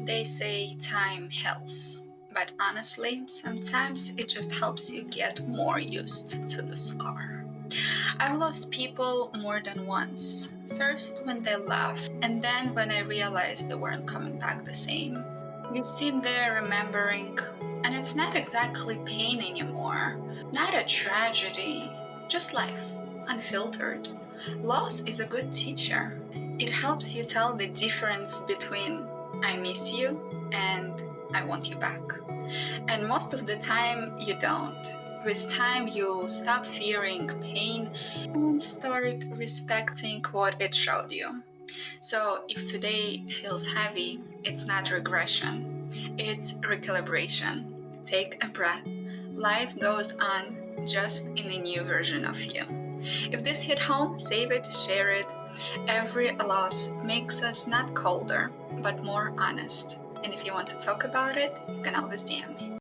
They say time heals, but honestly, sometimes it just helps you get more used to the scar. I've lost people more than once. First when they left, and then when I realized they weren't coming back the same. You sit there remembering, and it's not exactly pain anymore. Not a tragedy, just life, unfiltered. Loss is a good teacher. It helps you tell the difference between I miss you and I want you back. And most of the time, you don't. With time, you stop fearing pain and start respecting what it showed you. So if today feels heavy, it's not regression, it's recalibration. Take a breath. Life goes on, just in a new version of you. If this hit home, save it, share it. Every loss makes us not colder, but more honest. And if you want to talk about it, you can always DM me.